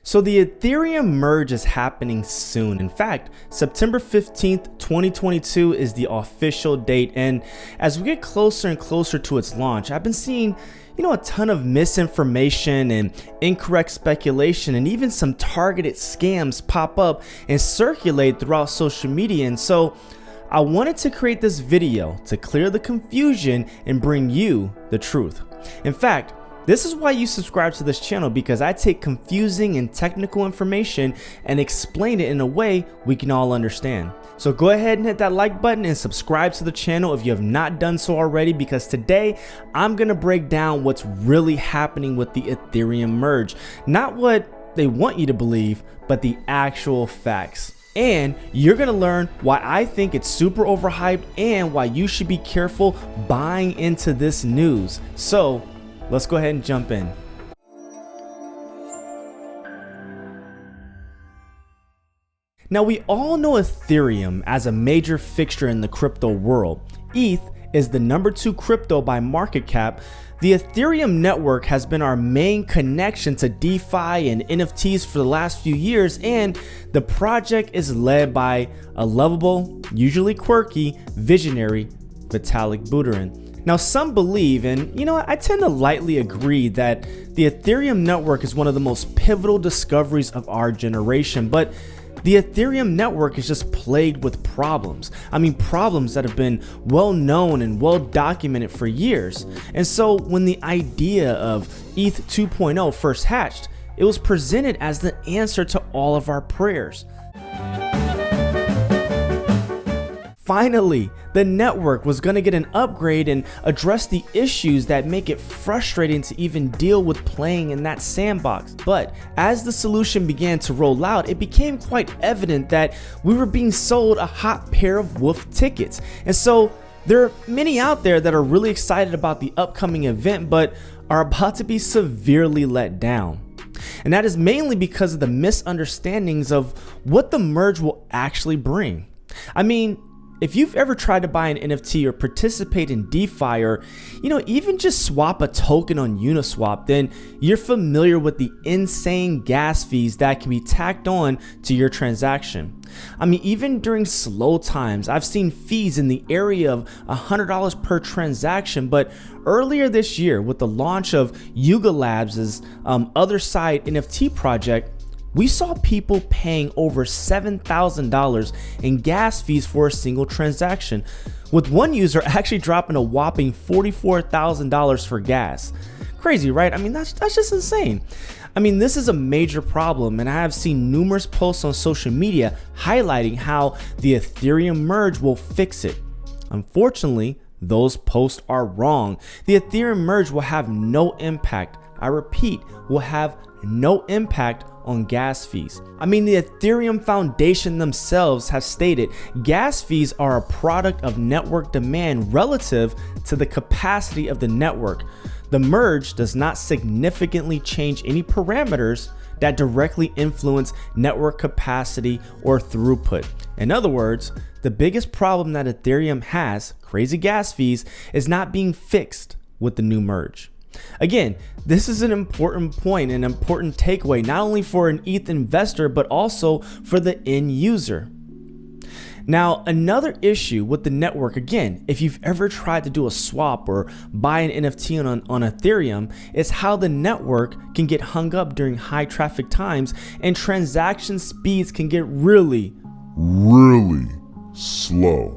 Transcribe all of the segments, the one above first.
So the Ethereum Merge is happening soon. In fact, September 15th, 2022 is the official date. And as we get closer and closer to its launch, I've been seeing, a ton of misinformation and incorrect speculation and even some targeted scams pop up and circulate throughout social media. And so I wanted to create this video to clear the confusion and bring you the truth. In fact, this is why you subscribe to this channel, because I take confusing and technical information and explain it in a way we can all understand. So go ahead and hit that like button and subscribe to the channel if you have not done so already, because today I'm going to break down what's really happening with the Ethereum Merge. Not what they want you to believe, but the actual facts. And you're going to learn why I think it's super overhyped and why you should be careful buying into this news. So let's go ahead and jump in. Now, we all know Ethereum as a major fixture in the crypto world. ETH is the #2 crypto by market cap. The Ethereum Network has been our main connection to DeFi and NFTs for the last few years, and the project is led by a lovable, usually quirky, visionary Vitalik Buterin. Now, some believe, and I tend to lightly agree, that the Ethereum Network is one of the most pivotal discoveries of our generation, but the Ethereum Network is just plagued with problems. Problems that have been well known and well documented for years. And so when the idea of ETH 2.0 first hatched, it was presented as the answer to all of our prayers. Finally, the network was going to get an upgrade and address the issues that make it frustrating to even deal with playing in that sandbox. But as the solution began to roll out, it became quite evident that we were being sold a hot pair of wolf tickets. And so there are many out there that are really excited about the upcoming event, but are about to be severely let down. And that is mainly because of the misunderstandings of what the merge will actually bring. If you've ever tried to buy an NFT or participate in DeFi, or even just swap a token on Uniswap, then you're familiar with the insane gas fees that can be tacked on to your transaction. Even during slow times, I've seen fees in the area of $100 per transaction. But earlier this year, with the launch of Yuga Labs' Other Side NFT project, we saw people paying over $7,000 in gas fees for a single transaction, with one user actually dropping a whopping $44,000 for gas. Crazy, right? That's just insane. This is a major problem, and I have seen numerous posts on social media highlighting how the Ethereum Merge will fix it. Unfortunately, those posts are wrong. The Ethereum Merge will have no impact. I repeat, will have no impact on gas fees. The Ethereum Foundation themselves have stated gas fees are a product of network demand relative to the capacity of the network. The merge does not significantly change any parameters that directly influence network capacity or throughput. In other words, the biggest problem that Ethereum has, crazy gas fees, is not being fixed with the new merge. Again, this is an important point, an important takeaway, not only for an ETH investor, but also for the end user. Now, another issue with the network, again, if you've ever tried to do a swap or buy an NFT on Ethereum, is how the network can get hung up during high traffic times, and transaction speeds can get really slow.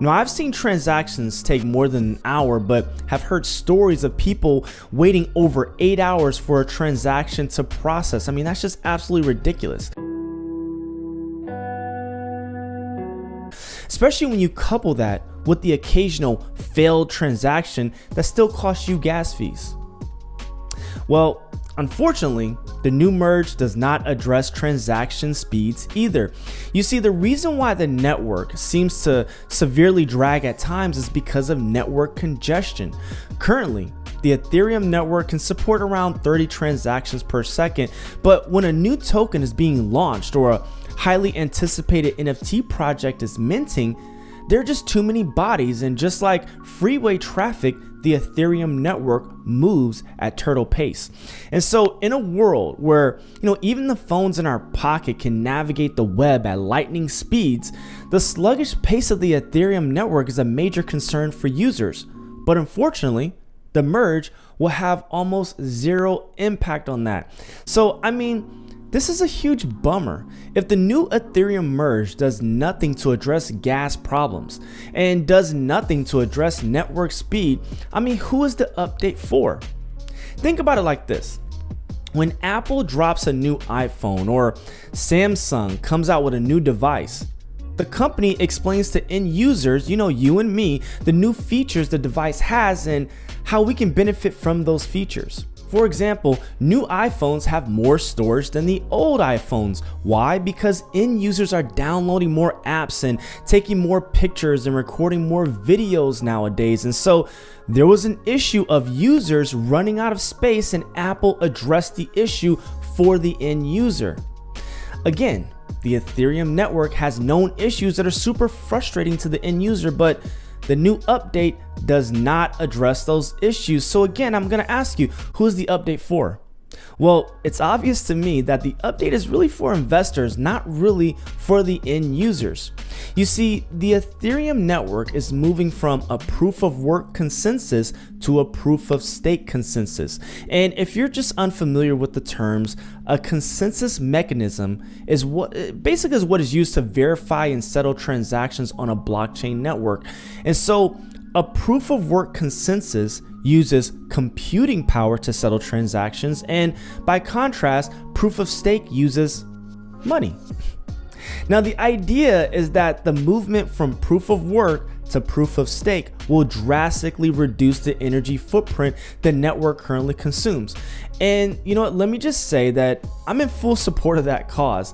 Now, I've seen transactions take more than an hour, but have heard stories of people waiting over 8 hours for a transaction to process. That's just absolutely ridiculous. Especially when you couple that with the occasional failed transaction that still costs you gas fees. Well, unfortunately, the new merge does not address transaction speeds either. You see, the reason why the network seems to severely drag at times is because of network congestion. Currently, the Ethereum network can support around 30 transactions per second, but when a new token is being launched or a highly anticipated NFT project is minting, there are just too many bodies, and just like freeway traffic, the Ethereum network moves at turtle pace. And so in a world where, even the phones in our pocket can navigate the web at lightning speeds, the sluggish pace of the Ethereum network is a major concern for users. But unfortunately, the merge will have almost zero impact on that. So, this is a huge bummer. If the new Ethereum Merge does nothing to address gas problems and does nothing to address network speed, who is the update for? Think about it like this. When Apple drops a new iPhone or Samsung comes out with a new device, the company explains to end users, you and me, the new features the device has and how we can benefit from those features. For example, new iPhones have more storage than the old iPhones. Why? Because end users are downloading more apps and taking more pictures and recording more videos nowadays. And so there was an issue of users running out of space, and Apple addressed the issue for the end user. Again, the Ethereum network has known issues that are super frustrating to the end user, but the new update does not address those issues. So again, I'm going to ask you, who is the update for? Well, it's obvious to me that the update is really for investors, not really for the end users. You see, the Ethereum network is moving from a proof of work consensus to a proof of stake consensus. And if you're just unfamiliar with the terms, a consensus mechanism is what is used to verify and settle transactions on a blockchain network. And so a proof of work consensus uses computing power to settle transactions, and by contrast, proof of stake uses money. Now, the idea is that the movement from proof of work to proof of stake will drastically reduce the energy footprint the network currently consumes. And let me just say that I'm in full support of that cause.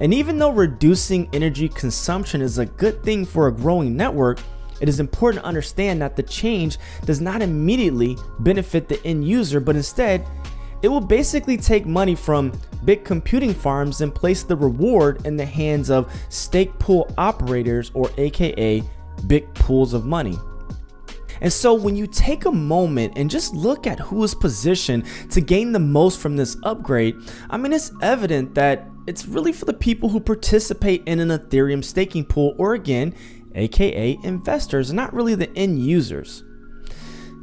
And even though reducing energy consumption is a good thing for a growing network, it is important to understand that the change does not immediately benefit the end user, but instead, it will basically take money from big computing farms and place the reward in the hands of stake pool operators, or AKA big pools of money. And so when you take a moment and just look at who is positioned to gain the most from this upgrade, it's evident that it's really for the people who participate in an Ethereum staking pool, or again, AKA investors, not really the end users.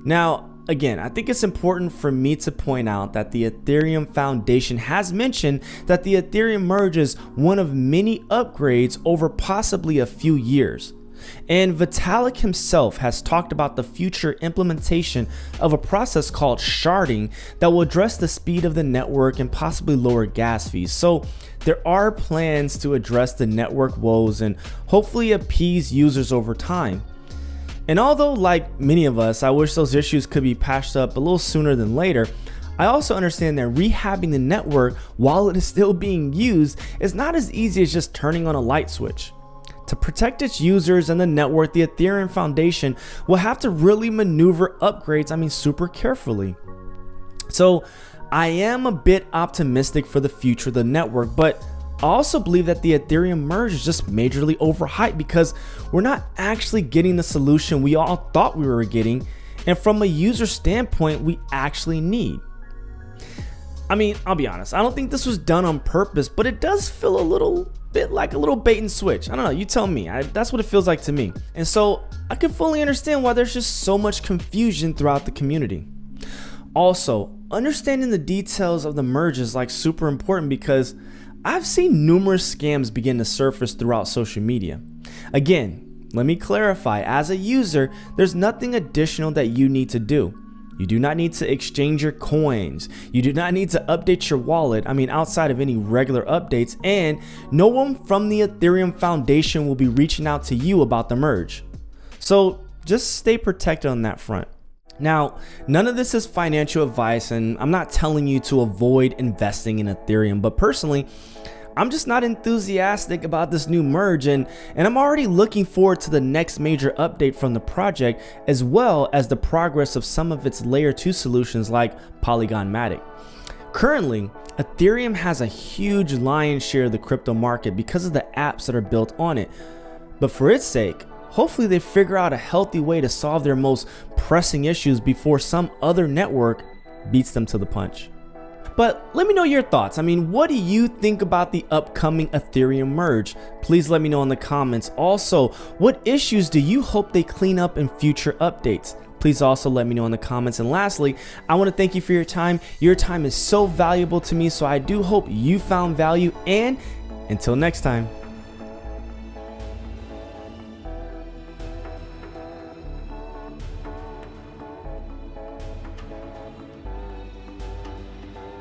Now, again, I think it's important for me to point out that the Ethereum Foundation has mentioned that the Ethereum Merge is one of many upgrades over possibly a few years. And Vitalik himself has talked about the future implementation of a process called sharding that will address the speed of the network and possibly lower gas fees. So there are plans to address the network woes and hopefully appease users over time. And although, like many of us, I wish those issues could be patched up a little sooner than later, I also understand that rehabbing the network while it is still being used is not as easy as just turning on a light switch. To protect its users and the network, the Ethereum Foundation will have to really maneuver upgrades, super carefully. So I am a bit optimistic for the future of the network, but I also believe that the Ethereum Merge is just majorly overhyped because we're not actually getting the solution we all thought we were getting, and from a user standpoint, we actually need. I'll be honest, I don't think this was done on purpose, but it does feel a little bit like a little bait and switch. I don't know, you tell me. That's what it feels like to me. And so I can fully understand why there's just so much confusion throughout the community. Also, understanding the details of the merge is super important because I've seen numerous scams begin to surface throughout social media. Again, let me clarify, as a user, there's nothing additional that you need to do. You do not need to exchange your coins. You do not need to update your wallet, outside of any regular updates, and no one from the Ethereum Foundation will be reaching out to you about the merge. So just stay protected on that front. Now, none of this is financial advice, and I'm not telling you to avoid investing in Ethereum, but personally, I'm just not enthusiastic about this new merge, and I'm already looking forward to the next major update from the project, as well as the progress of some of its layer 2 solutions like Polygon Matic. Currently, Ethereum has a huge lion's share of the crypto market because of the apps that are built on it. But for its sake, hopefully they figure out a healthy way to solve their most pressing issues before some other network beats them to the punch. But let me know your thoughts. I mean, what do you think about the upcoming Ethereum merge? Please let me know in the comments. Also, what issues do you hope they clean up in future updates? Please also let me know in the comments. And lastly, I want to thank you for your time. Your time is so valuable to me, so I do hope you found value. And until next time.